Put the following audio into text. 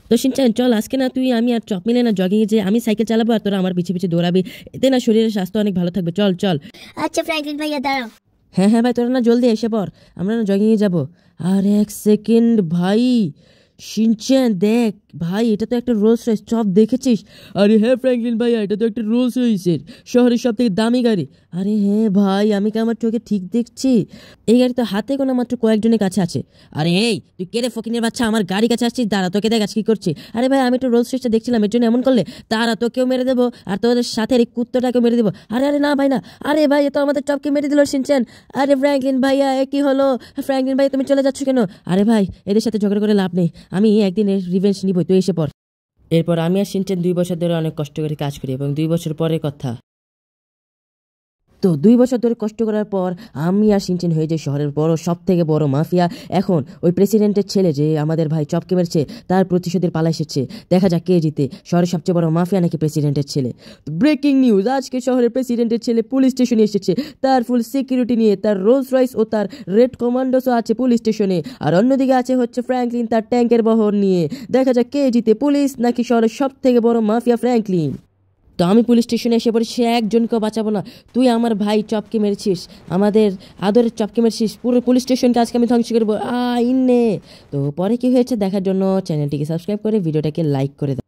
তো শিনচান চল আজকে না তুই আমি আর চপ মিলে না জগিং যে আমি সাইকেল চালাবো আর তোরা আমার পিছে পিছে দৌড়াবি, এতে না শরীরের স্বাস্থ্য অনেক ভালো থাকবে। চল চল। আচ্ছা ফ্র্যাঙ্কলিন ভাইয়া দাঁড়াও। হ্যাঁ হ্যাঁ ভাই, তোরা না জলদি এসে পর, আমরা না জগিংয়ে যাবো। আর এক সেকেন্ড ভাই, শিনচ্যান দেখ ভাই, এটা তো একটা রোলস রয়েস, চপ দেখেছিস? আরে হ্যাঁ ফ্র্যাঙ্কলিন ভাইয়া, এটা তো একটা রোলস রয়েসের শহরের সব থেকে দামি গাড়ি। আরে হ্যাঁ ভাই, আমি কি আমার চোখে ঠিক দেখছি? এই গাড়ি তো হাতে গোনা মাত্র কয়েকজনের কাছে আছে। আরে এই তুই কেড়ে ফকিনের বাচ্চা, আমার গাড়ি কাছে আসছিস? দাঁড়া, তোকে দেখ আজ কি করছি। আরে ভাই আমি একটু রোলস রয়েসটা দেখছিলাম, এর জন্য এমন করলে? তারা তোকেও মেরে দেবো আর তোদের সাথে এই কুত্তটাকেও মেরে দেবো। আরে আরে না ভাই না, আরে ভাই এ তো আমাদের চপকে মেরে দিল শিনচ্যান। আরে ফ্র্যাঙ্কলিন ভাইয়া এ কি হলো? ফ্র্যাঙ্কলিন ভাই তুমি চলে যাচ্ছ কেন? আরে ভাই এদের সাথে ঝগড়া করে লাভ নেই, আমি একদিনের রিভেঞ্জ নিবই, তুই এসে পর। এরপর আমি আর শিনচ্যান 2 বছর ধরে অনেক কষ্ট করে কাজ করি এবং 2 বছর পরের কথা। তো 2 বছর ধরে কষ্ট করার পর আমি আর শিনচ্যান হয়ে যাই শহরের বড় সব থেকে বড় মাফিয়া। এখন ওই প্রেসিডেন্টের ছেলে যে আমাদের ভাই চপকে মেরেছে তার প্রতিশোধের পালা এসেছে, দেখা যাক কে জিতে, শহরের সবচেয়ে বড় মাফিয়া নাকি প্রেসিডেন্টের ছেলে। ব্রেকিং নিউজ, আজকে শহরের প্রেসিডেন্টের ছেলে পুলিশ স্টেশনে এসেছে, তার ফুল সিকিউরিটি নিয়ে, তার রোলস রয়েস ও তার রেড কমান্ডোসও আছে পুলিশ স্টেশনে, আর অন্যদিকে আছে হচ্ছে ফ্র্যাঙ্কলিন তার ট্যাঙ্কের বহর নিয়ে। দেখা যাক কে জিতে, পুলিশ নাকি শহরের সব থেকে বড় মাফিয়া ফ্র্যাঙ্কলিন। তো আমি পুলিশ স্টেশনে এসে পড়ি, সে একজনকেও বাঁচাবো না। তুই আমার ভাই চপকে মেরেছিস, আমাদের আদরের চপকে মেরেছিস, পুরো পুলিশ স্টেশনকে আজকে আমি ধ্বংস করবো। ইন্নে তো পরে কি হয়েছে দেখার জন্য চ্যানেলটিকে সাবস্ক্রাইব করে ভিডিওটাকে লাইক করে দাও।